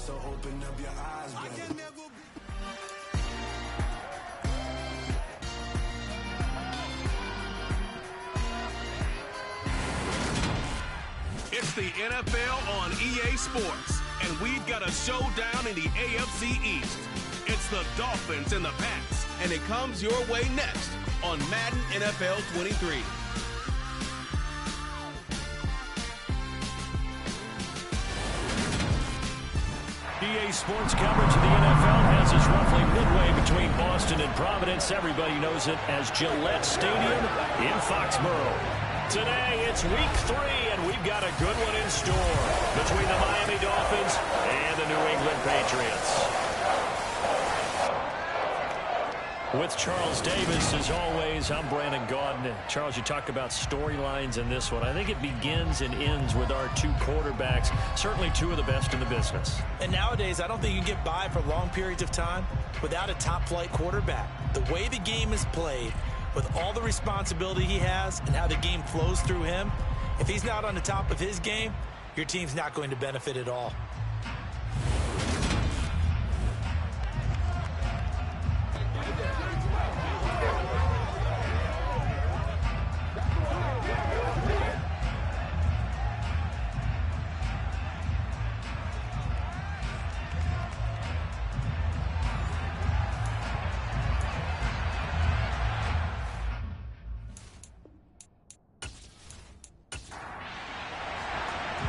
So open up your eyes, baby. It's the NFL on EA Sports, and we've got a showdown in the AFC East. It's the Dolphins and the Pats, and it comes your way next on Madden NFL 23. EA Sports coverage of the NFL has us roughly midway between Boston and Providence. Everybody knows it as Gillette Stadium in Foxborough. Today, it's week 3, and we've got a good one in store between the Miami Dolphins and the New England Patriots. With Charles Davis, as always, I'm Brandon Gaudin. Charles, you talk about storylines in this one. I think it begins and ends with our two quarterbacks, certainly two of the best in the business. And nowadays, I don't think you can get by for long periods of time without a top-flight quarterback. The way the game is played, with all the responsibility he has and how the game flows through him, if he's not on the top of his game, your team's not going to benefit at all.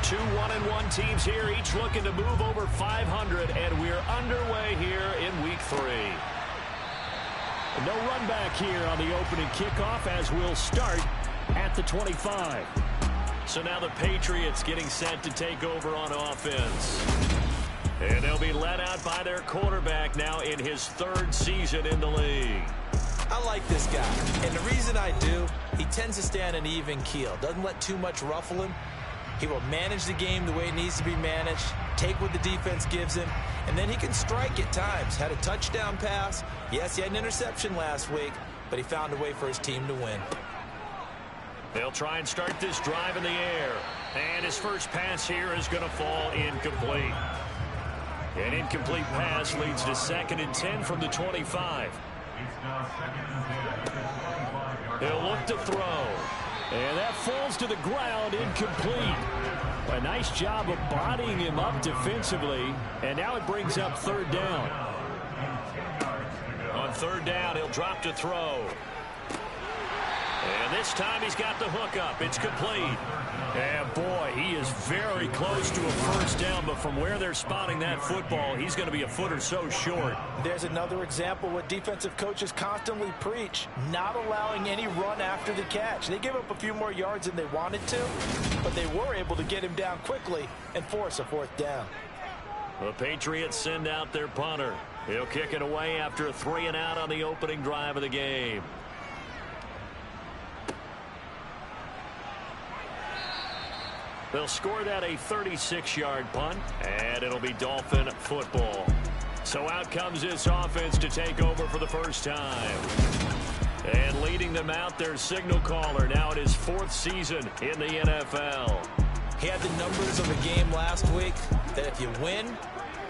Two 1-1 teams here, each looking to move over 500, and we're underway here in week 3. No run back here on the opening kickoff as we'll start at the 25. So now the Patriots getting set to take over on offense. And they'll be led out by their quarterback now in his 3rd season in the league. I like this guy, and the reason I do, he tends to stay on an even keel, doesn't let too much ruffle him. He will manage the game the way it needs to be managed, take what the defense gives him, and then he can strike at times. Had a touchdown pass. Yes, he had an interception last week, but he found a way for his team to win. They'll try and start this drive in the air. And his first pass here is going to fall incomplete. An incomplete pass leads to 2nd and 10 from the 25. He'll look to throw. And that falls to the ground, incomplete. A nice job of bodying him up defensively. And now it brings up 3rd down. On 3rd down, he'll drop to throw. And this time he's got the hook up. It's complete. And boy, he is very close to a 1st down, but from where they're spotting that football, he's going to be a foot or so short. There's another example what defensive coaches constantly preach, not allowing any run after the catch. They gave up a few more yards than they wanted to, but they were able to get him down quickly and force a 4th down. The Patriots send out their punter. He'll kick it away after a 3-and-out on the opening drive of the game. They'll score that a 36-yard punt, and it'll be Dolphin football. So out comes this offense to take over for the first time. And leading them out, their signal caller, now in his 4th season in the NFL. He had the numbers of a game last week that if you win,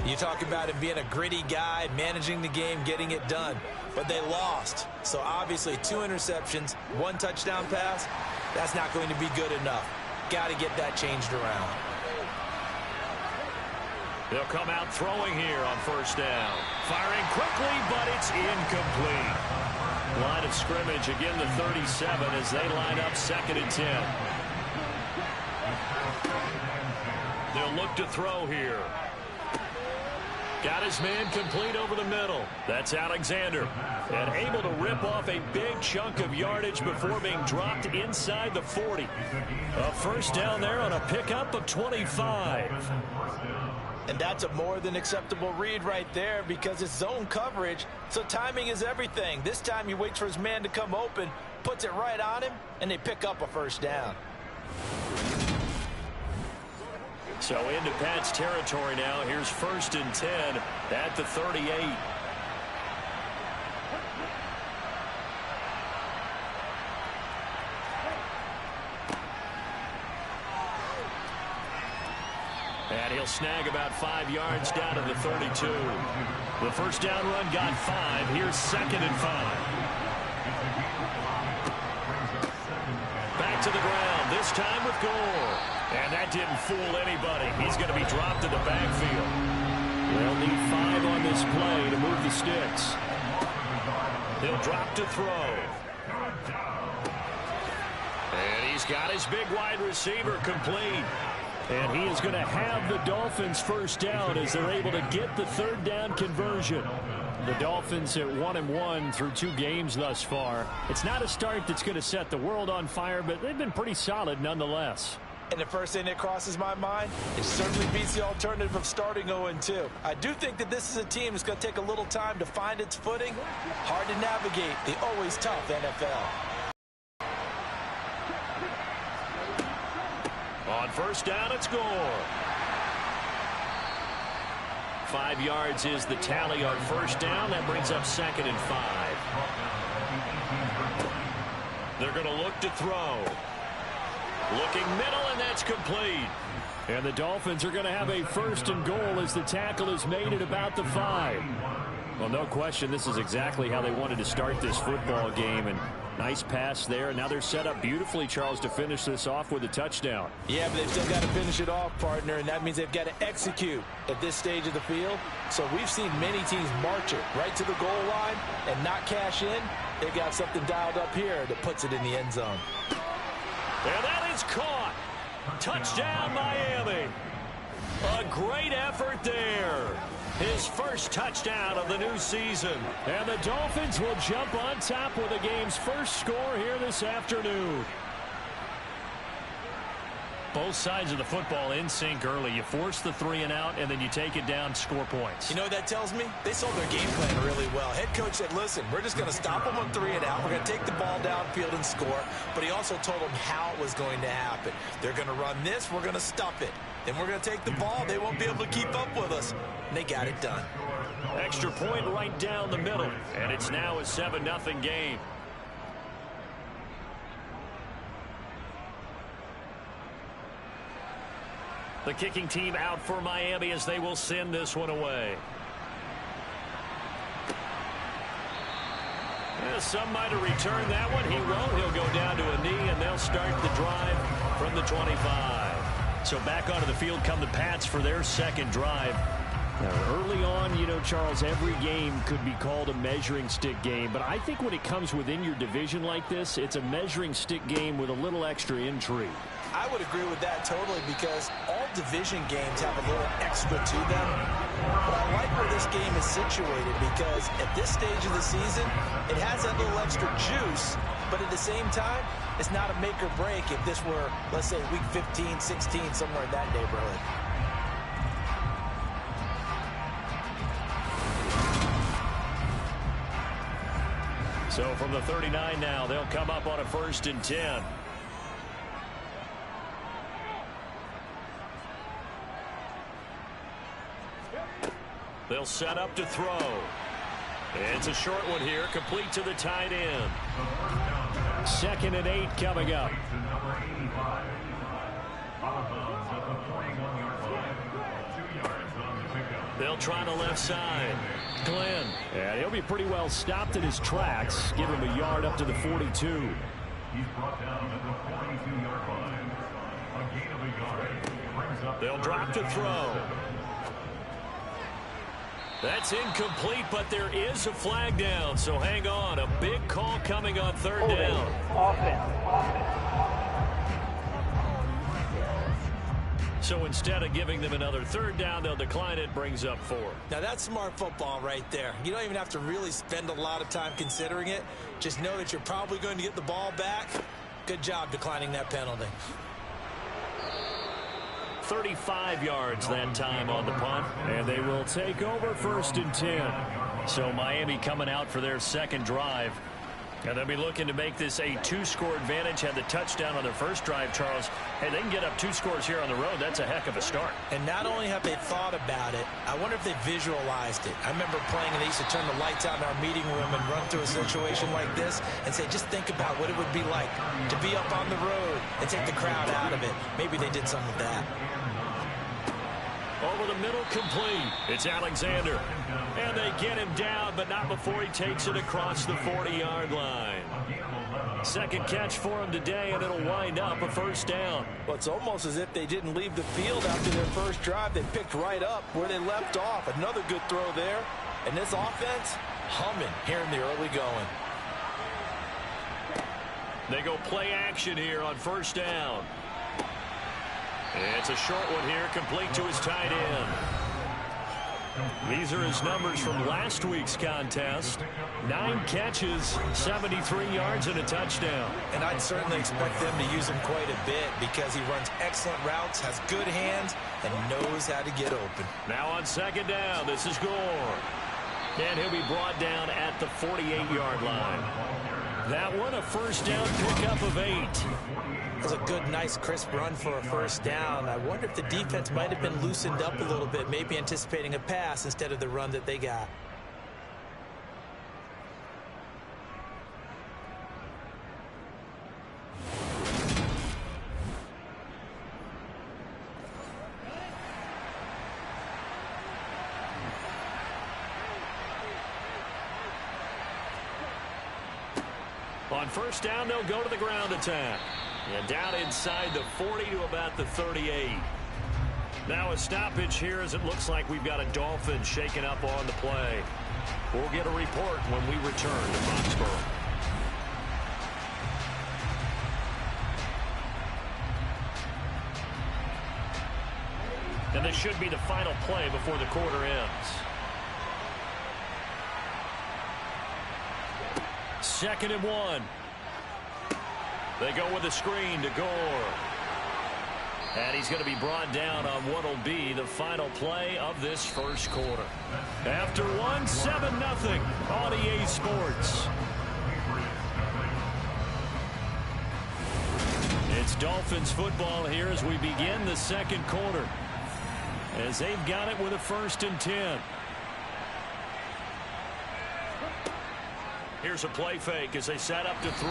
you talk about him being a gritty guy, managing the game, getting it done. But they lost. So obviously 2 interceptions, 1 touchdown pass, that's not going to be good enough. Got to get that changed around. They'll come out throwing here on 1st down. Firing quickly, but it's incomplete. Line of scrimmage, again the 37 as they line up 2nd and 10. They'll look to throw here. Got his man complete over the middle. That's Alexander. And able to rip off a big chunk of yardage before being dropped inside the 40. A 1st down there on a pickup of 25. And that's a more than acceptable read right there because it's zone coverage, so timing is everything. This time he waits for his man to come open, puts it right on him, and they pick up a 1st down. So into Pat's territory now. Here's 1st and 10 at the 38. And he'll snag about 5 yards down to the 32. The first down run got 5. Here's 2nd and 5. Back to the ground, this time with Gore. And that didn't fool anybody. He's going to be dropped in the backfield. They'll need 5 on this play to move the sticks. He'll drop to throw. And he's got his big wide receiver complete. And he is going to have the Dolphins first down as they're able to get the 3rd down conversion. The Dolphins at 1-1 through 2 games thus far. It's not a start that's going to set the world on fire, but they've been pretty solid nonetheless. And the first thing that crosses my mind, it certainly beats the alternative of starting 0-2. I do think that this is a team that's going to take a little time to find its footing. Hard to navigate the always tough NFL. On first down, it's Gore. 5 yards is the tally on first down. That brings up 2nd and 5. They're going to look to throw. Looking middle, and that's complete. And the Dolphins are going to have a 1st and goal as the tackle is made at about the 5. Well, no question, this is exactly how they wanted to start this football game. And nice pass there. And now they're set up beautifully, Charles, to finish this off with a touchdown. Yeah, but they've still got to finish it off, partner, and that means they've got to execute at this stage of the field. So we've seen many teams march it right to the goal line and not cash in. They've got something dialed up here that puts it in the end zone. And that is caught. Touchdown, Miami. A great effort there. His first touchdown of the new season. And the Dolphins will jump on top with the game's first score here this afternoon. Both sides of the football in sync early. You force the 3 and out, and then you take it down, score points. You know what that tells me? They sold their game plan really well. Head coach said, listen, we're just going to stop them on 3 and out. We're going to take the ball downfield and score. But he also told them how it was going to happen. They're going to run this. We're going to stop it. Then we're going to take the ball. They won't be able to keep up with us. And they got it done. Extra point right down the middle. And it's now a 7-0 game. The kicking team out for Miami as they will send this one away. Yeah, some might have returned that one. He won't. He'll go down to a knee, and they'll start the drive from the 25. So back onto the field come the Pats for their 2nd drive. Now, early on, you know, Charles, every game could be called a measuring stick game. But I think when it comes within your division like this, it's a measuring stick game with a little extra intrigue. I would agree with that totally because all division games have a little extra to them. But I like where this game is situated because at this stage of the season, it has that little extra juice. But at the same time, it's not a make or break if this were, let's say, week 15, 16, somewhere in that neighborhood. So from the 39 now, they'll come up on a 1st and 10. They'll set up to throw. It's a short one here, complete to the tight end. 2nd and 8 coming up. They'll try the left side. Glenn. And he'll be pretty well stopped in his tracks. Give him a yard up to the 42. He's brought down at the 42-yard line. A gain of a yard. They'll drop to throw. That's incomplete, but there is a flag down, so hang on. A big call coming on 3rd down. So instead of giving them another 3rd down, they'll decline it, brings up 4. Now that's smart football right there. You don't even have to really spend a lot of time considering it. Just know that you're probably going to get the ball back. Good job declining that penalty. 35 yards that time on the punt, and they will take over 1st and 10. So Miami coming out for their 2nd drive. And they'll be looking to make this a 2-score advantage. Had the touchdown on their first drive, Charles. Hey, they can get up 2 scores here on the road. That's a heck of a start. And not only have they thought about it, I wonder if they visualized it. I remember playing and they used to turn the lights out in our meeting room and run through a situation like this and say, just think about what it would be like to be up on the road and take the crowd out of it. Maybe they did some of that. over the middle, complete. It's Alexander. And they get him down, but not before he takes it across the 40-yard line. Second catch for him today, and it'll wind up a first down. Well, it's almost as if they didn't leave the field after their first drive. They picked right up where they left off. Another good throw there. And this offense, humming here in the early going. They go play action here on first down. It's a short one here, complete to his tight end. These are his numbers from last week's contest. 9 catches, 73 yards, and a touchdown. And I'd certainly expect them to use him quite a bit because he runs excellent routes, has good hands, and knows how to get open. Now on second down, this is Gore. And he'll be brought down at the 48-yard line. That one, a first down pickup of 8. It was a good, nice, crisp run for a first down. I wonder if the defense might have been loosened up a little bit, maybe anticipating a pass instead of the run that they got. On first down, they'll go to the ground attack. And down inside the 40 to about the 38. Now a stoppage here as it looks like we've got a Dolphins shaking up on the play. We'll get a report when we return to Foxborough. And this should be the final play before the quarter ends. Second and 1. They go with a screen to Gore. And he's going to be brought down on what will be the final play of this first quarter. After 1, 7-0 on EA Sports. It's Dolphins football here as we begin the second quarter. As they've got it with a 1st and 10. Here's a play fake as they set up to throw.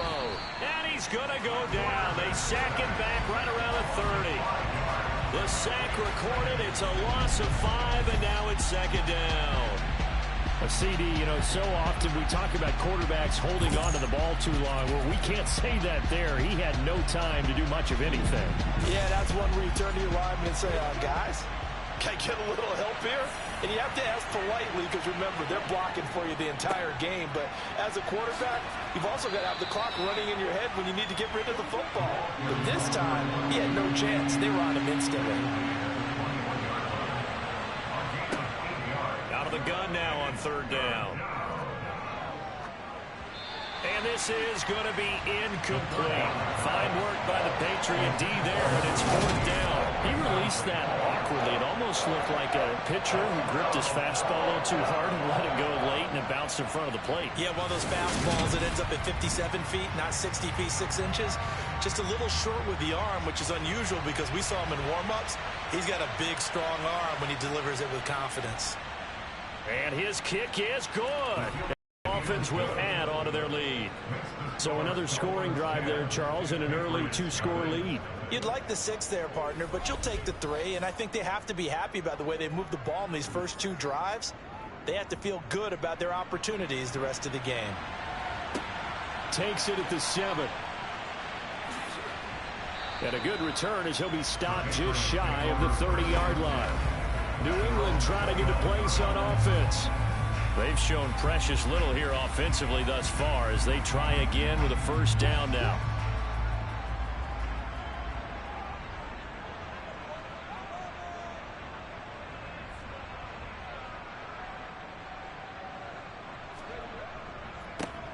And he's going to go down. They sack him back right around the 30. The sack recorded. It's a loss of 5, and now it's second down. CD, you know, so often we talk about quarterbacks holding on to the ball too long. Well, we can't say that there. He had no time to do much of anything. Yeah, that's one where you turn to your lineman and say, guys, can I get a little help here? And you have to ask politely because, remember, they're blocking for you the entire game. But as a quarterback, you've also got to have the clock running in your head when you need to get rid of the football. But this time, he had no chance. They were on him instantly. Out of the gun now on third down. And this is going to be incomplete. Fine work by the Patriot D there, and it's 4th down. He released that awkwardly. It almost looked like a pitcher who gripped his fastball a little too hard and let it go late, and it bounced in front of the plate. Yeah, one of those fastballs that ends up at 57 feet, not 60 feet, 6 inches. Just a little short with the arm, which is unusual because we saw him in warm-ups. He's got a big, strong arm when he delivers it with confidence. And his kick is good. The Dolphins will add on to their lead. So another scoring drive there, Charles, and an early 2-score lead. You'd like the 6 there, partner, but you'll take the 3, and I think they have to be happy about the way they moved the ball in these first 2 drives. They have to feel good about their opportunities the rest of the game. Takes it at the 7. And a good return as he'll be stopped just shy of the 30-yard line. New England trying to get a place on offense. They've shown precious little here offensively thus far as they try again with a first down now.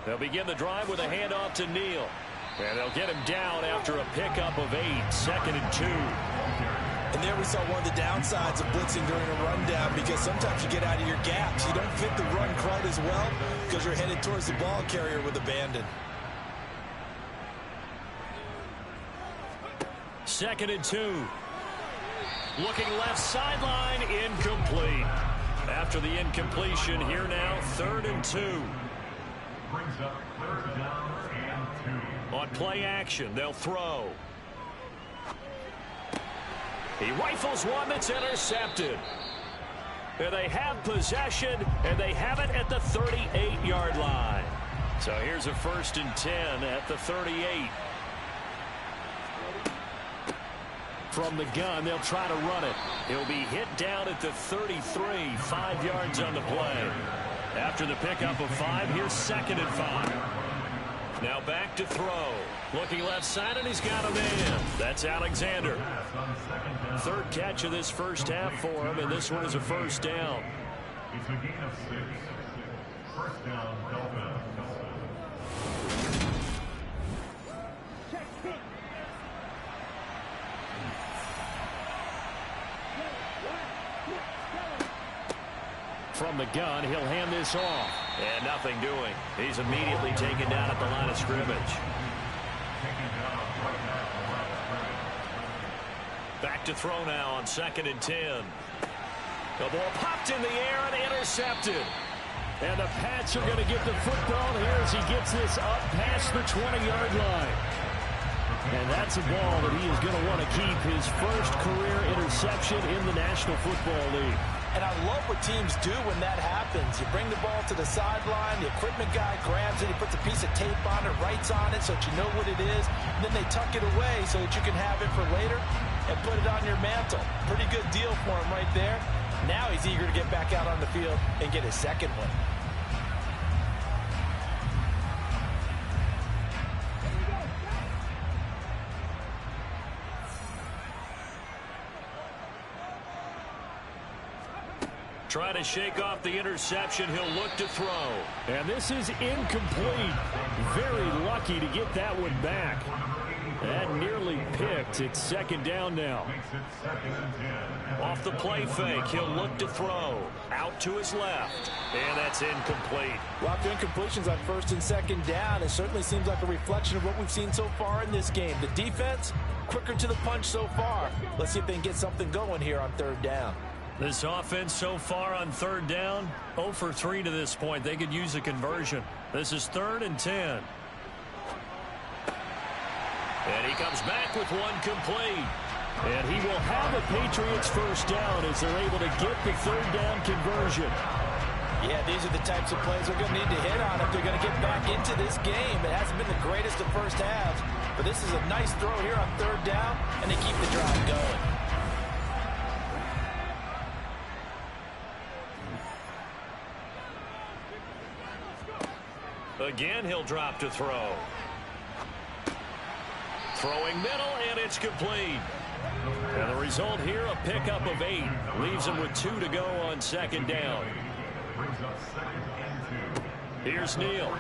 They'll begin the drive with a handoff to Neal. And they'll get him down after a pickup of 8, 2nd and 2. And there we saw one of the downsides of blitzing during a rundown because sometimes you get out of your gaps. You don't fit the run quite as well because you're headed towards the ball carrier with abandon. 2nd and 2. Looking left sideline, incomplete. After the incompletion, here now, 3rd and 2. Brings up 3rd down and 2. On play action, they'll throw. He rifles one that's intercepted. And they have possession, and they have it at the 38-yard line. So here's a 1st and 10 at the 38. From the gun, they'll try to run it. He'll be hit down at the 33, 5 yards on the play. After the pickup of 5, here's 2nd and 5. Now back to throw. Looking left side, and he's got a man. That's Alexander. 3rd catch of this first half for him, and this one is a 1st down. It's a gain of 6. 1st down, Dolphins. From the gun, he'll hand this off. And nothing doing. He's immediately taken down at the line of scrimmage. Back to throw now on 2nd and 10. The ball popped in the air and intercepted. And the Pats are going to get the football here as he gets this up past the 20-yard line. And that's a ball that he is going to want to keep, his first career interception in the National Football League. And I love what teams do when that happens. You bring the ball to the sideline, the equipment guy grabs it, he puts a piece of tape on it, writes on it so that you know what it is, and then they tuck it away so that you can have it for later and put it on your mantle. Pretty good deal for him right there. Now he's eager to get back out on the field and get his 2nd one. Trying to shake off the interception. He'll look to throw. And this is incomplete. Very lucky to get that one back. That nearly picked. It's 2nd down now. Off the play fake, he'll look to throw. Out to his left. And that's incomplete. Lots of incompletions on 1st and 2nd down. It certainly seems like a reflection of what we've seen so far in this game. The defense, quicker to the punch so far. Let's see if they can get something going here on 3rd down. This offense so far on 3rd down, 0 for 3 to this point. They could use a conversion. This is 3rd and 10. And he comes back with one complete. And he will have a Patriots 1st down as they're able to get the 3rd down conversion. Yeah, these are the types of plays they're going to need to hit on if they're going to get back into this game. It hasn't been the greatest of first halves, but this is a nice throw here on 3rd down, and they keep the drive going. Again, he'll drop to throw. Throwing middle, and it's complete. And the result here, a pickup of 8. Leaves him with 2 to go on 2nd down. Here's Neal.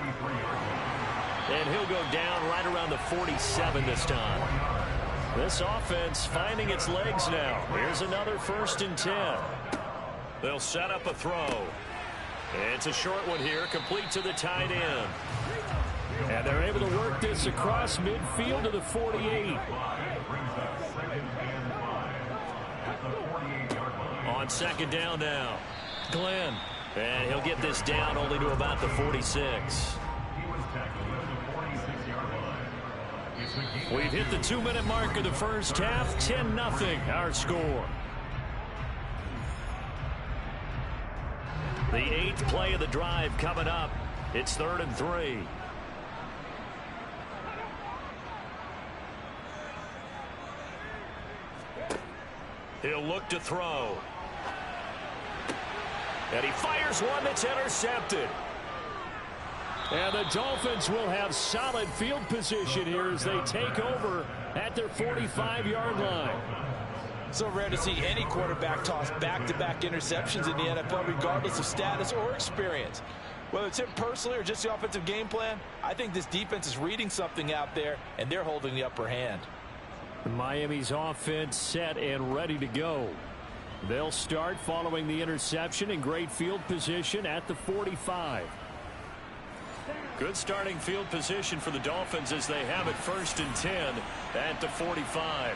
And he'll go down right around the 47 this time. This offense finding its legs now. Here's another 1st and 10. They'll set up a throw. It's a short one here, complete to the tight end. And they're able to work this across midfield to the 48. On 2nd down now, Glenn. And he'll get this down only to about the 46. We've hit the 2-minute mark of the first half, 10-0 our score. The 8th play of the drive coming up. It's 3rd and 3. He'll look to throw. And he fires one that's intercepted. And the Dolphins will have solid field position here as they take over at their 45-yard line. So rare to see any quarterback toss back-to-back interceptions in the NFL, regardless of status or experience. Whether it's him personally or just the offensive game plan, I think this defense is reading something out there, and they're holding the upper hand. Miami's offense set and ready to go. They'll start following the interception in great field position at the 45. Good starting field position for the Dolphins as they have it 1st and 10 at the 45.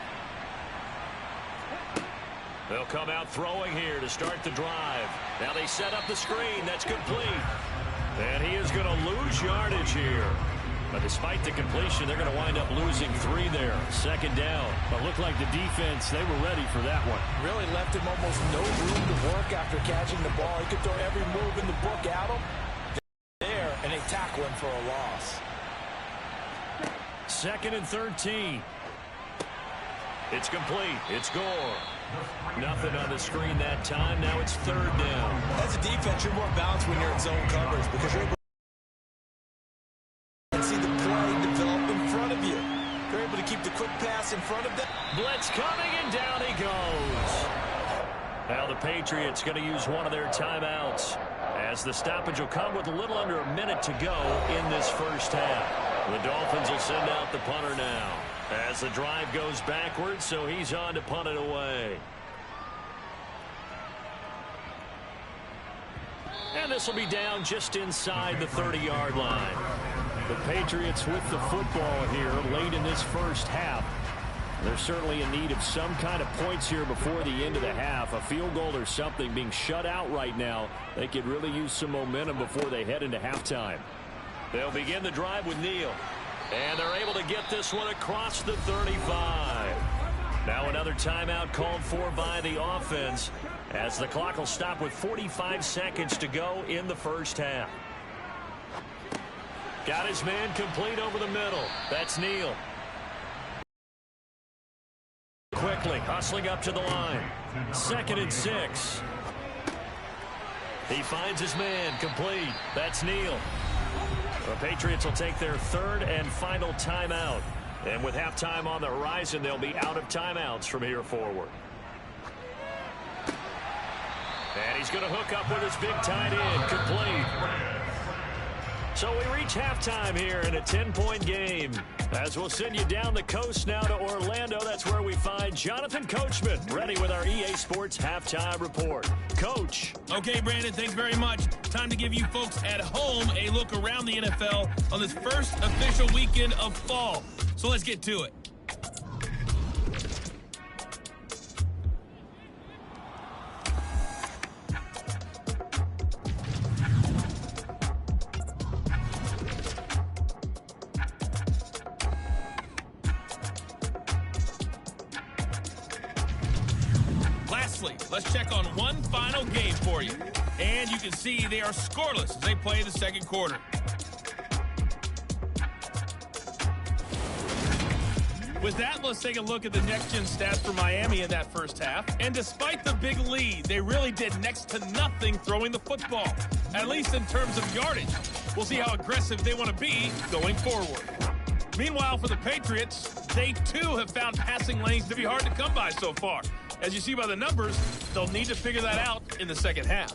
They'll come out throwing here to start the drive. Now they set up the screen. That's complete. And he is going to lose yardage here. But despite the completion, they're going to wind up losing 3 there. Second down. But looked like the defense, they were ready for that one. Really left him almost no room to work after catching the ball. He could throw every move in the book at him. There, and they tackle him for a loss. 2nd and 13. It's complete. It's Gore. Nothing on the screen that time. Now it's 3rd down. As a defense, you're more balanced when you're in zone coverage because you're able to see the play develop in front of you. You're able to keep the quick pass in front of them. Blitz coming, and down he goes. Now the Patriots going to use one of their timeouts as the stoppage will come with a little under a minute to go in this first half. The Dolphins will send out the punter now as the drive goes backwards, so he's on to punt it away. And this will be down just inside the 30-yard line. The Patriots with the football here late in this first half. They're certainly in need of some kind of points here before the end of the half. A field goal or something being shut out right now. They could really use some momentum before they head into halftime. They'll begin the drive with Neal. And they're able to get this one across the 35. Now another timeout called for by the offense as the clock will stop with 45 seconds to go in the first half. Got his man complete over the middle. That's Neal. Quickly hustling up to the line. 2nd and 6. He finds his man complete. That's Neal. The Patriots will take their 3rd and final timeout. And with halftime on the horizon, they'll be out of timeouts from here forward. And he's going to hook up with his big tight end. Complete. So we reach halftime here in a 10-point game. As we'll send you down the coast now to Orlando, that's where we find Jonathan Coachman, ready with our EA Sports Halftime Report. Coach. Okay, Brandon, thanks very much. Time to give you folks at home a look around the NFL on this first official weekend of fall. So let's get to it. Let's check on one final game for you. And you can see they are scoreless as they play the second quarter. With that, let's take a look at the next-gen stats for Miami in that first half. And despite the big lead, they really did next to nothing throwing the football, at least in terms of yardage. We'll see how aggressive they want to be going forward. Meanwhile, for the Patriots, they too have found passing lanes to be hard to come by so far. As you see by the numbers, they'll need to figure that out in the second half.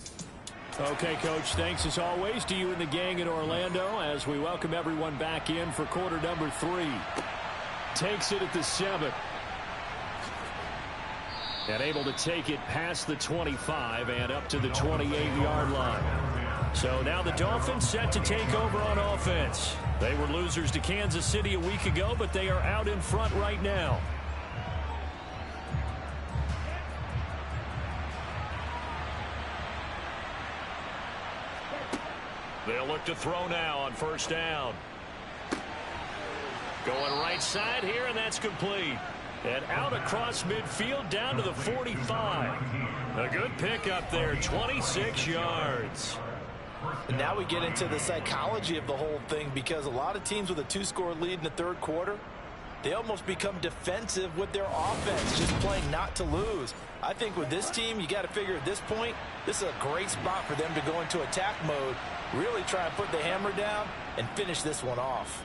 Okay, Coach, thanks as always to you and the gang in Orlando as we welcome everyone back in for quarter number 3. Takes it at the 7. And able to take it past the 25 and up to the 28-yard line. So now the Dolphins set to take over on offense. They were losers to Kansas City a week ago, but they are out in front right now. They'll look to throw now on first down. Going right side here, and that's complete. And out across midfield down to the 45. A good pickup there, 26 yards. And now we get into the psychology of the whole thing because a lot of teams with a 2-score lead in the third quarter, they almost become defensive with their offense, just playing not to lose. I think with this team, you got to figure at this point, this is a great spot for them to go into attack mode, really try and put the hammer down and finish this one off.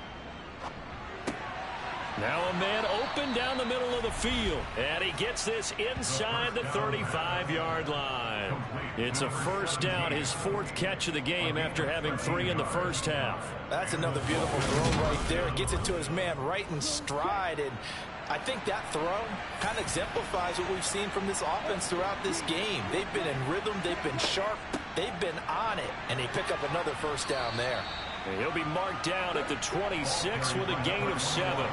Now a man open down the middle of the field. And he gets this inside the 35-yard line. It's a first down, his 4th catch of the game after having 3 in the first half. That's another beautiful throw right there. Gets it to his man right in stride. And I think that throw kind of exemplifies what we've seen from this offense throughout this game. They've been in rhythm. They've been sharp. They've been on it. And they pick up another first down there. And he'll be marked down at the 26 with a gain of 7.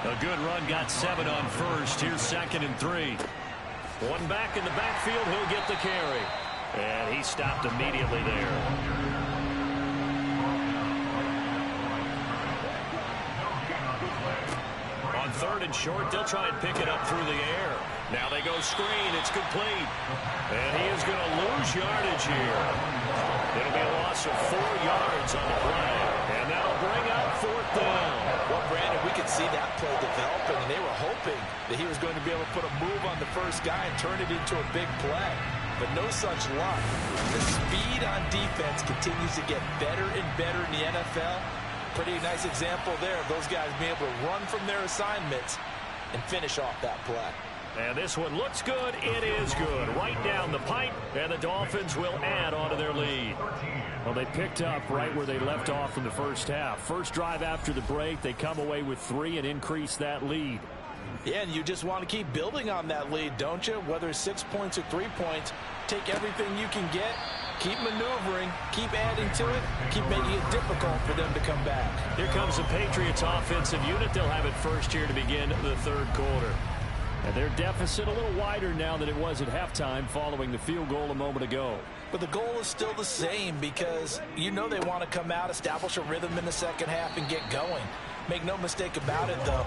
A good run, got 7 on first. Here's 2nd and 3. One back in the backfield, he'll get the carry. And he stopped immediately there. 3rd and short. They'll try and pick it up through the air. Now they go screen. It's complete. And he is going to lose yardage here. It'll be a loss of 4 yards on the play. And that'll bring up 4th down. Well, Brandon, we could see that play developing, and they were hoping that he was going to be able to put a move on the first guy and turn it into a big play. But no such luck. The speed on defense continues to get better and better in the NFL. Pretty nice example there of those guys being able to run from their assignments and finish off that play. And this one looks good. It is good. Right down the pipe, and the Dolphins will add on to their lead. Well, they picked up right where they left off in the first half. First drive after the break, they come away with 3 and increase that lead. Yeah, and you just want to keep building on that lead, don't you? Whether it's 6 points or 3 points, take everything you can get, keep maneuvering, keep adding to it, keep making it difficult for them to come back. Here comes the Patriots offensive unit. They'll have it first here to begin the 3rd quarter. And their deficit a little wider now than it was at halftime following the field goal a moment ago. But the goal is still the same because you know they want to come out, establish a rhythm in the second half, and get going. Make no mistake about it, though.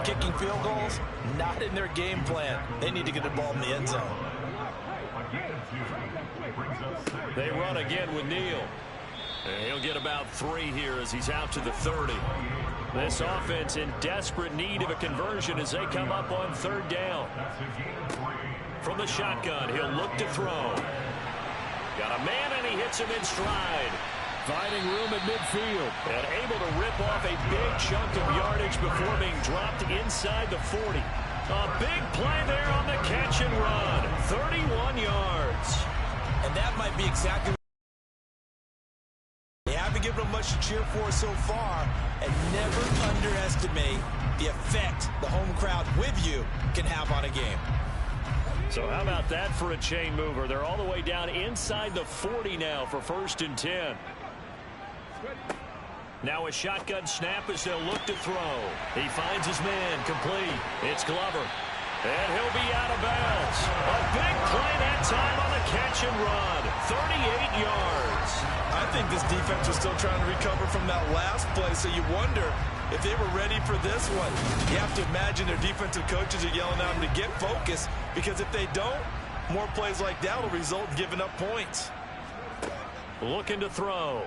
Kicking field goals, not in their game plan. They need to get the ball in the end zone. They run again with Neal. And he'll get about 3 here as he's out to the 30. This offense in desperate need of a conversion as they come up on 3rd down. From the shotgun, he'll look to throw. Got a man, and he hits him in stride. Finding room at midfield and able to rip off a big chunk of yardage before being dropped inside the 40. A big play there on the catch and run. 31 yards. And that might be exactly. They haven't given them much to cheer for so far, and never underestimate the effect the home crowd with you can have on a game. So how about that for a chain mover? They're all the way down inside the 40 now for 1st and 10. Now a shotgun snap as they'll look to throw. He finds his man, complete. It's Glover. And he'll be out of bounds. A big play that time on the catch and run. 38 yards. I think this defense was still trying to recover from that last play, so you wonder if they were ready for this one. You have to imagine their defensive coaches are yelling at them to get focused, because if they don't, more plays like that will result in giving up points. Looking to throw.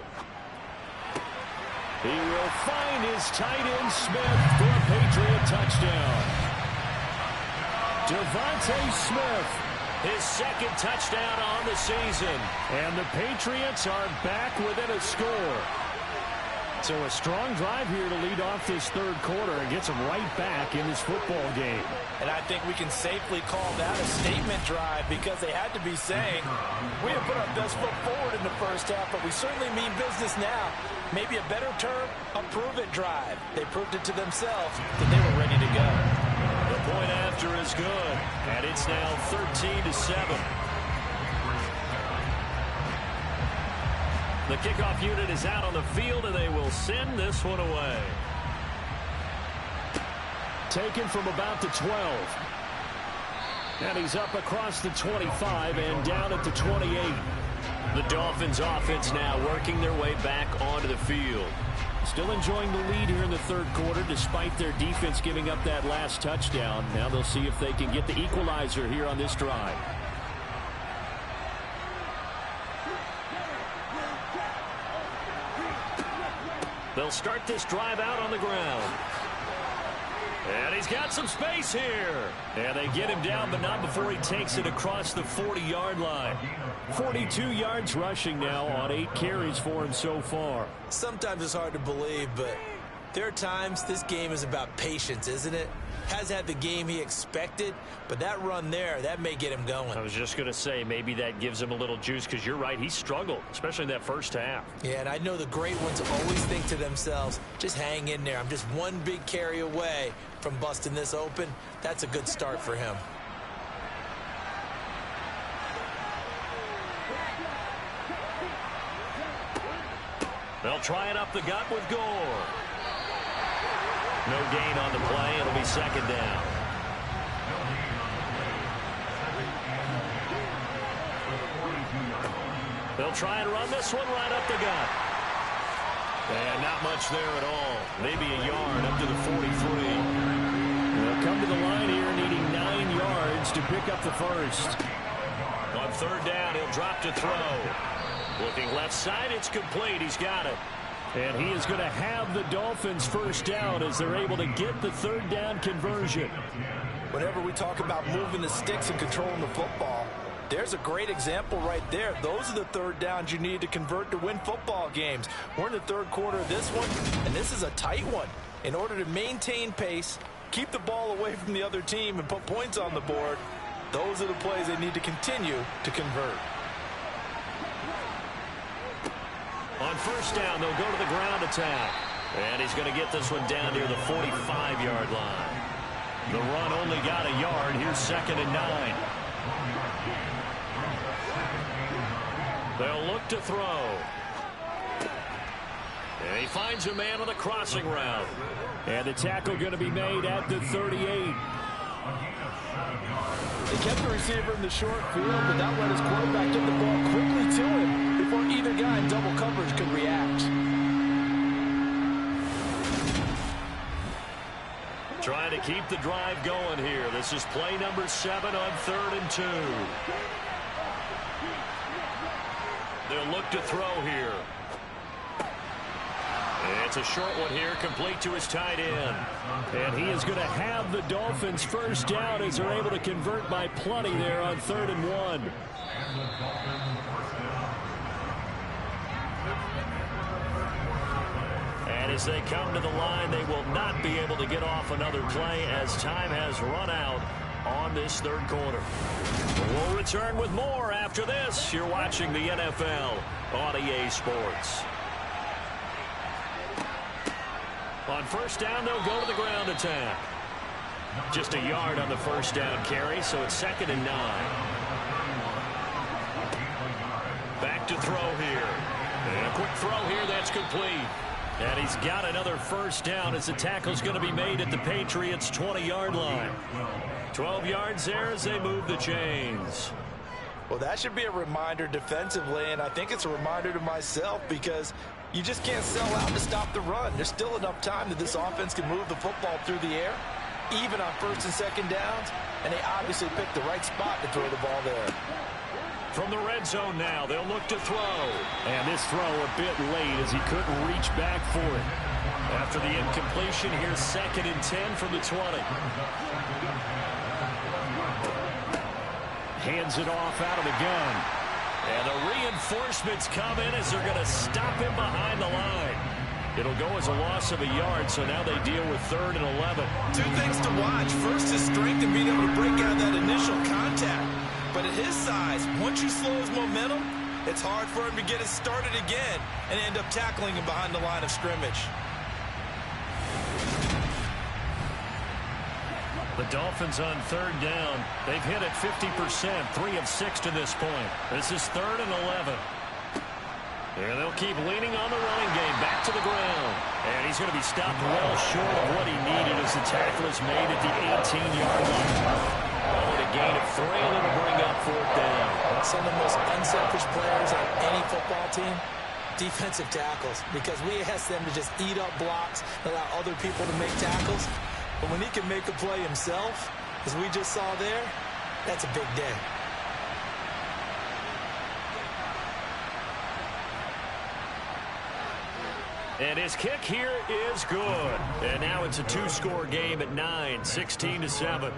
He will find his tight end Smith for a Patriot touchdown. Devontae Smith, his 2nd touchdown on the season. And the Patriots are back within a score. So a strong drive here to lead off this 3rd quarter and gets them right back in this football game. And I think we can safely call that a statement drive, because they had to be saying, we have put our best foot forward in the first half, but we certainly mean business now. Maybe a better term, a prove-it drive. They proved it to themselves that they were ready to go. The point after is good, and it's now 13-7. The kickoff unit is out on the field, and they will send this one away. Taken from about the 12. And he's up across the 25 and down at the 28. The Dolphins offense now working their way back onto the field. Still enjoying the lead here in the 3rd quarter despite their defense giving up that last touchdown. Now they'll see if they can get the equalizer here on this drive. They'll start this drive out on the ground. And he's got some space here. And they get him down, but not before he takes it across the 40-yard line. 42 yards rushing now on 8 carries for him so far. Sometimes it's hard to believe, but there are times this game is about patience, isn't it? Has had the game he expected, but that run there, that may get him going. I was just going to say, maybe that gives him a little juice, because you're right, he struggled, especially in that first half. Yeah, and I know the great ones always think to themselves, just hang in there. I'm just one big carry away from busting this open. That's a good start for him. They'll try it up the gut with Gore. No gain on the play. It'll be 2nd down. They'll try and run this one right up the gut. And not much there at all. Maybe a yard up to the 43. come to the line here needing 9 yards to pick up the first. On third down, he'll drop to throw. Looking left side, it's complete. He's got it. And he is going to have the Dolphins first down as they're able to get the third down conversion. Whenever we talk about moving the sticks and controlling the football, there's a great example right there. Those are the third downs you need to convert to win football games. We're in the third quarter of this one, and this is a tight one. In order to maintain pace, keep the ball away from the other team, and put points on the board, those are the plays they need to continue to convert. On first down, they'll go to the ground attack. And he's going to get this one down near the 45-yard line. The run only got a yard. Here's 2nd and 9. They'll look to throw. And he finds a man on the crossing route. And the tackle going to be made at the 38. They kept the receiver in the short field, but that let his quarterback get the ball quickly to him before either guy in double coverage could react. Trying to keep the drive going here. This is play number 7 on 3rd and 2. They'll look to throw here. It's a short one here, complete to his tight end. And he is going to have the Dolphins first down as they're able to convert by plenty there on 3rd and 1. And as they come to the line, they will not be able to get off another play as time has run out on this third quarter. We'll return with more after this. You're watching the NFL on EA Sports. On first down, they'll go to the ground attack. Just a yard on the first down carry, so it's 2nd and 9. Back to throw here. And a quick throw here, that's complete. And he's got another first down as the tackle's going to be made at the Patriots' 20-yard line. 12 yards there as they move the chains. Well, that should be a reminder defensively, and I think it's a reminder to myself because you just can't sell out to stop the run. There's still enough time that this offense can move the football through the air, even on 1st and 2nd downs, and they obviously picked the right spot to throw the ball there. From the red zone now, they'll look to throw. And this throw a bit late as he couldn't reach back for it. After the incompletion, here's 2nd and 10 from the 20. Hands it off out of the gun. And the reinforcements come in as they're going to stop him behind the line. It'll go as a loss of a yard, so now they deal with 3rd and 11. Two things to watch. First, his strength and being able to break out that initial contact. But at his size, once you slow his momentum, it's hard for him to get it started again and end up tackling him behind the line of scrimmage. The Dolphins on 3rd down. They've hit it 50%, 3 of 6 to this point. This is 3rd and 11. And they'll keep leaning on the running game back to the ground. And he's going to be stopped well short of what he needed as the tackle is made at the 18-yard line. With a gain of 3, and it'll bring up 4th down. Some of the most unselfish players on any football team, defensive tackles, because we ask them to just eat up blocks, allow other people to make tackles. But when he can make a play himself, as we just saw there, that's a big day. And his kick here is good. And now it's a 2-score game at 9, 16-7.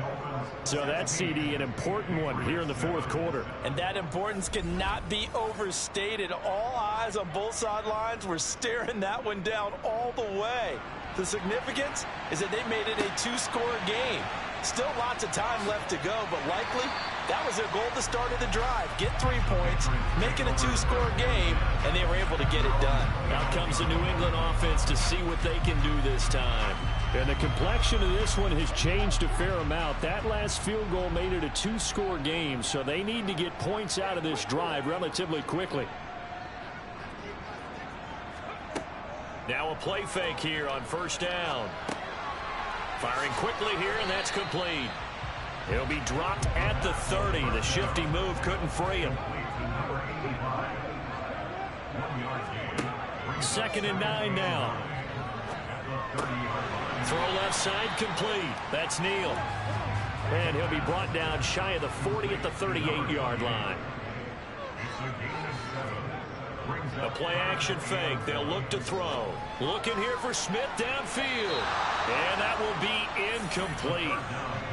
So that's, CD, an important one here in the 4th quarter. And that importance cannot be overstated. All eyes on both sidelines were staring that one down all the way. The significance is that they made it a 2-score game. Still lots of time left to go, but likely that was their goal at the start of the drive. Get 3 points, make it a 2-score game, and they were able to get it done. Out comes the New England offense to see what they can do this time. And the complexion of this one has changed a fair amount. That last field goal made it a 2-score game, so they need to get points out of this drive relatively quickly. Now a play fake here on 1st down. Firing quickly here, and that's complete. He'll be dropped at the 30. The shifty move couldn't free him. 85. 1 yard gain. 2nd and 9 now. Throw left side complete. That's Neal. And he'll be brought down shy of the 40 at the 38-yard line. A play-action fake. They'll look to throw. Looking here for Smith downfield. And that will be incomplete.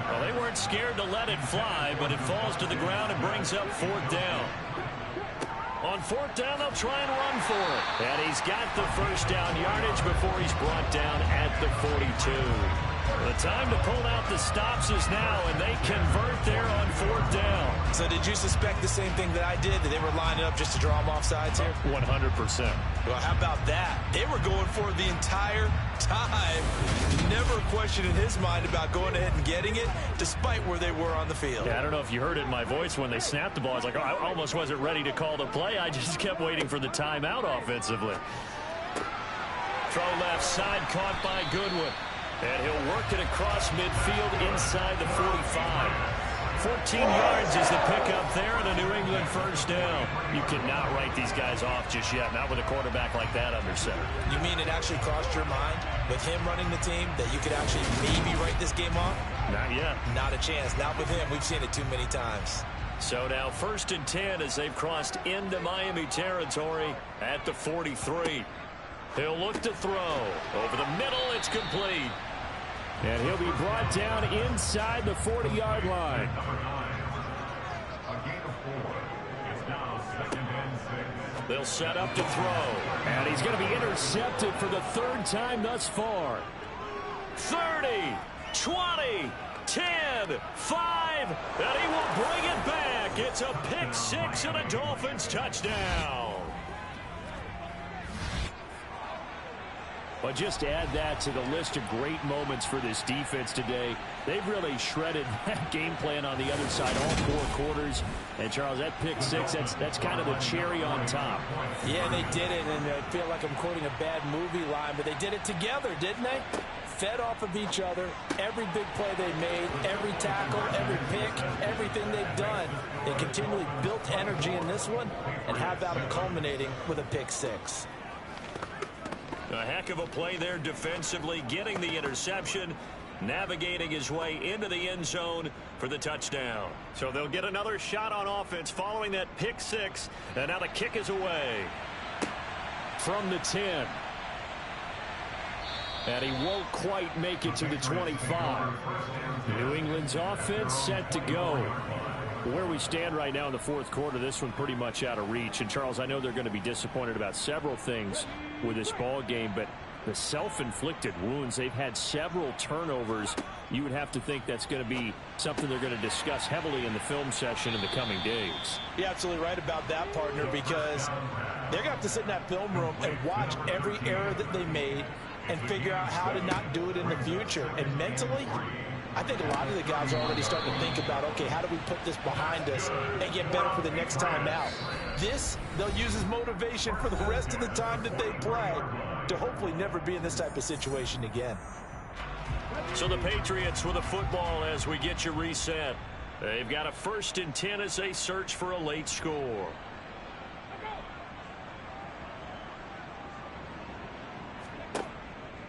Well, they weren't scared to let it fly, but it falls to the ground and brings up 4th down. On 4th down, they'll try and run for it. And he's got the first down yardage before he's brought down at the 42. The time to pull out the stops is now, and they convert there on 4th down. So did you suspect the same thing that I did, that they were lining up just to draw them off sides here? 100%. Well, how about that? They were going for it the entire time. Never a question in his mind about going ahead and getting it, despite where they were on the field. Yeah, I don't know if you heard it in my voice when they snapped the ball. I was like, oh, I almost wasn't ready to call the play. I just kept waiting for the timeout offensively. Throw left side, caught by Goodwin. And he'll work it across midfield inside the 45. 14 yards is the pickup there, and a New England first down. You cannot write these guys off just yet, not with a quarterback like that under center. You mean it actually crossed your mind with him running the team that you could actually maybe write this game off? Not yet. Not a chance. Not with him. We've seen it too many times. So now 1st and 10 as they've crossed into Miami territory at the 43. He'll look to throw. Over the middle, it's complete. And he'll be brought down inside the 40-yard line. They'll set up to throw. And he's going to be intercepted for the 3rd time thus far. 30, 20, 10, 5, and he will bring it back. It's a pick 6 and a Dolphins touchdown. But just add that to the list of great moments for this defense today. They've really shredded that game plan on the other side all 4 quarters. And, Charles, that pick 6, that's kind of the cherry on top. Yeah, they did it, and I feel like I'm quoting a bad movie line, but they did it together, didn't they? Fed off of each other, every big play they made, every tackle, every pick, everything they've done. They continually built energy in this one, and how about them culminating with a pick 6? A heck of a play there defensively, getting the interception, navigating his way into the end zone for the touchdown. So they'll get another shot on offense following that pick 6, and now the kick is away. From the 10. And he won't quite make it to the 25. New England's offense set to go. Where we stand right now in the 4th quarter, this one pretty much out of reach. And, Charles, I know they're going to be disappointed about several things with this ball game, but the self-inflicted wounds, they've had several turnovers. You would have to think that's going to be something they're going to discuss heavily in the film session in the coming days. You're absolutely right about that, partner, because they're going to have to sit in that film room and watch every error that they made and figure out how to not do it in the future. And mentally, I think a lot of the guys are already starting to think about, okay, how do we put this behind us and get better for the next time out? This, they'll use as motivation for the rest of the time that they play to hopefully never be in this type of situation again. So the Patriots with a football as we get you reset. They've got a 1st and 10 as they search for a late score.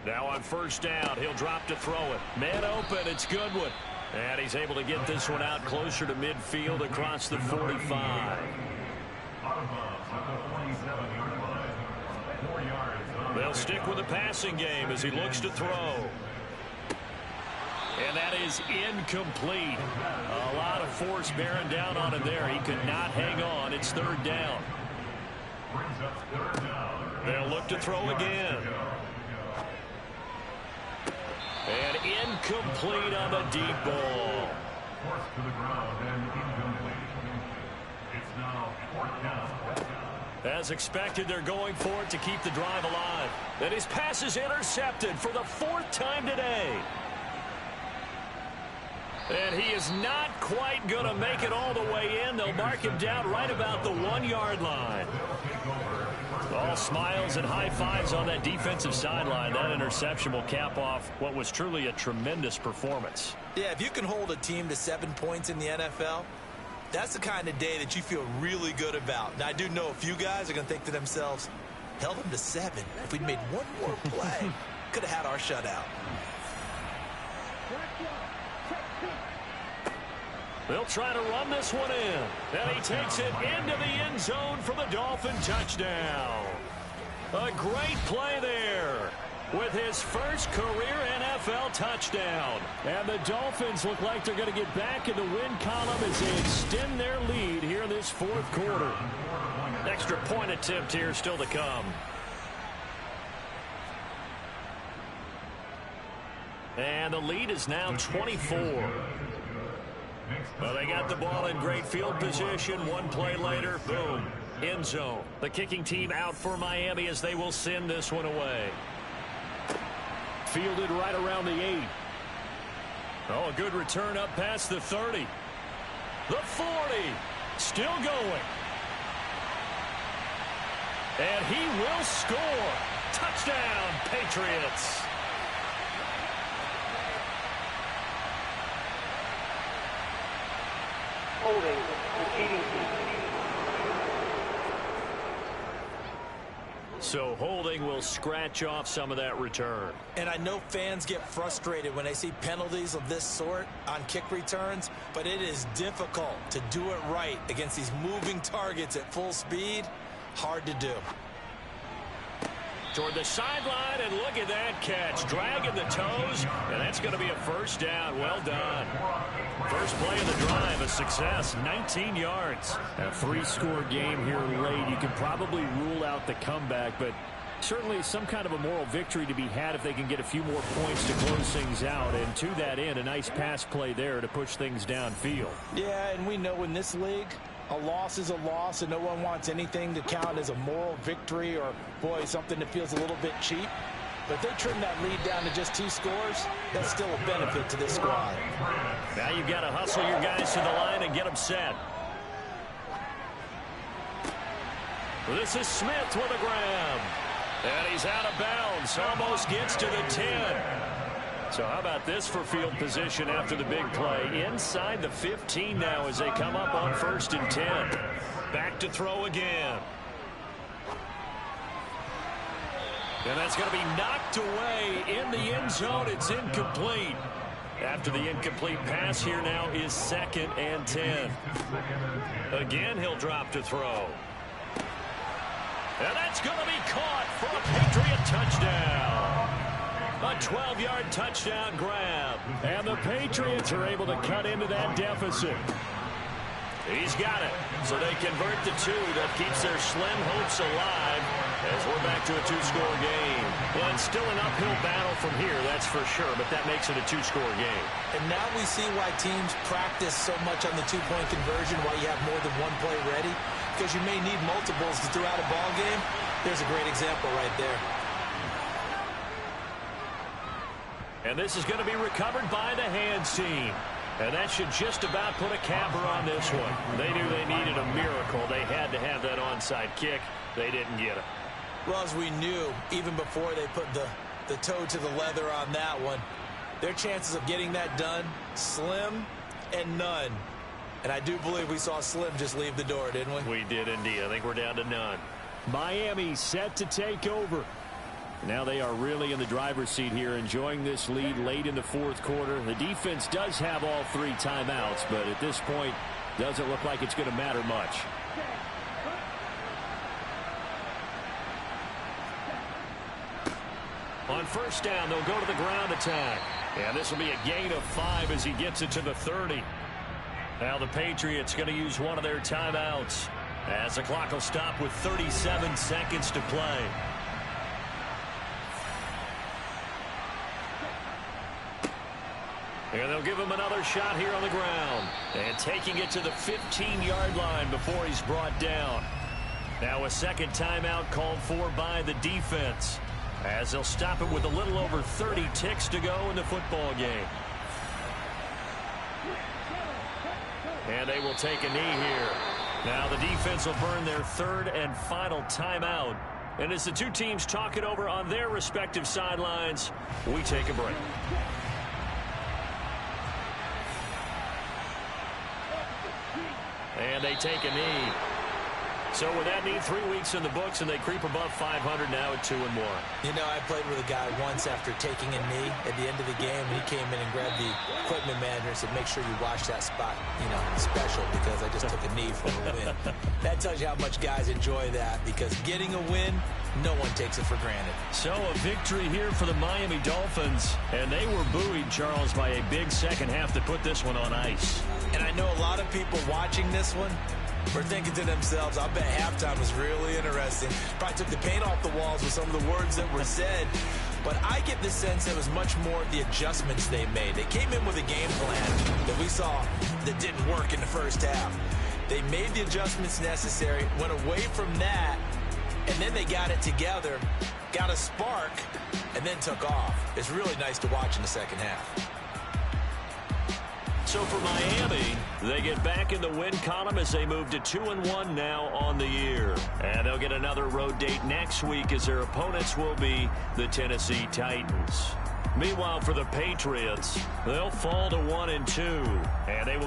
Now on 1st down, he'll drop to throw it. Man open, it's Goodwin. And he's able to get this one out closer to midfield across the 45. They'll stick with the passing game as he looks to throw. And that is incomplete. A lot of force bearing down on him there. He could not hang on. It's 3rd down. They'll look to throw again. And incomplete on the deep ball. Forced to the ground and incomplete. It's now 4th down. As expected, they're going for it to keep the drive alive. And his pass is intercepted for the 4th time today. And he is not quite going to make it all the way in. They'll mark him down right about the 1-yard line. All smiles and high fives on that defensive sideline. That interception will cap off what was truly a tremendous performance. Yeah, if you can hold a team to 7 points in the NFL, that's the kind of day that you feel really good about. Now, I do know a few guys are going to think to themselves, held them to 7. If we'd made one more play, could have had our shutout. They'll try to run this one in. And he takes it into the end zone for the Dolphin touchdown. A great play there with his first career NFL touchdown. And the Dolphins look like they're going to get back in the win column as they extend their lead here in this fourth quarter. Extra point attempt here still to come. And the lead is now 24. Well, they got the ball in great field position. One play later, boom, end zone. The kicking team out for Miami as they will send this one away. Fielded right around the 8. Oh, a good return up past the 30. The 40. Still going. And he will score. Touchdown, Patriots. Holding, repeating. So holding will scratch off some of that return. And I know fans get frustrated when they see penalties of this sort on kick returns, but it is difficult to do it right against these moving targets at full speed. Hard to do. Toward the sideline, and look at that catch. Dragging the toes, and that's going to be a first down. Well done. First play of the drive, a success, 19 yards. A 3-score game here late. You can probably rule out the comeback, but certainly some kind of a moral victory to be had if they can get a few more points to close things out. And to that end, a nice pass play there to push things downfield. Yeah, and we know in this league, a loss is a loss, and no one wants anything to count as a moral victory or, boy, something that feels a little bit cheap. But if they trim that lead down to just 2 scores, that's still a benefit to this squad. Now you've got to hustle your guys to the line and get them set. This is Smith with a grab. And he's out of bounds. Almost gets to the 10. So how about this for field position after the big play? Inside the 15 now as they come up on 1st and 10. Back to throw again. And that's going to be knocked away in the end zone. It's incomplete. After the incomplete pass, here now is 2nd and 10. Again, he'll drop to throw. And that's going to be caught for a Patriot touchdown. A 12-yard touchdown grab. And the Patriots are able to cut into that deficit. He's got it. So they convert the 2. That keeps their slim hopes alive as we're back to a 2-score game. Well, it's still an uphill battle from here, that's for sure, but that makes it a 2-score game. And now we see why teams practice so much on the 2-point conversion, why you have more than one play ready, because you may need multiples to throw out a ball game. There's a great example right there. And this is going to be recovered by the hands team. And that should just about put a capper on this one. They knew they needed a miracle. They had to have that onside kick. They didn't get it. Well, as we knew, even before they put the toe to the leather on that one, their chances of getting that done, slim and none. And I do believe we saw Slim just leave the door, didn't we? We did indeed. I think we're down to none. Miami set to take over. Now they are really in the driver's seat here, enjoying this lead late in the fourth quarter. The defense does have all 3 timeouts, but at this point, doesn't look like it's going to matter much. On 1st down, they'll go to the ground attack. And this will be a gain of 5 as he gets it to the 30. Now the Patriots going to use one of their timeouts as the clock will stop with 37 seconds to play. And they'll give him another shot here on the ground. And taking it to the 15-yard line before he's brought down. Now a second timeout called for by the defense, as they'll stop it with a little over 30 ticks to go in the football game. And they will take a knee here. Now the defense will burn their 3rd and final timeout. And as the two teams talk it over on their respective sidelines, we take a break. And they take a knee. So with that need 3 weeks in the books, and they creep above 500 now at 2-1. You know, I played with a guy once after taking a knee at the end of the game, and he came in and grabbed the equipment manager and said, make sure you watch that spot, you know, special, because I just took a knee for a win. That tells you how much guys enjoy that, because getting a win, no one takes it for granted. So a victory here for the Miami Dolphins, and they were buoyed, Charles, by a big second half to put this one on ice. And I know a lot of people watching this one were thinking to themselves, I bet halftime was really interesting. Probably took the paint off the walls with some of the words that were said. But I get the sense it was much more the adjustments they made. They came in with a game plan that we saw that didn't work in the first half. They made the adjustments necessary, went away from that, and then they got it together, got a spark, and then took off. It's really nice to watch in the second half. So for Miami, they get back in the win column as they move to 2-1 now on the year. And they'll get another road date next week as their opponents will be the Tennessee Titans. Meanwhile, for the Patriots, they'll fall to 1-2, and they will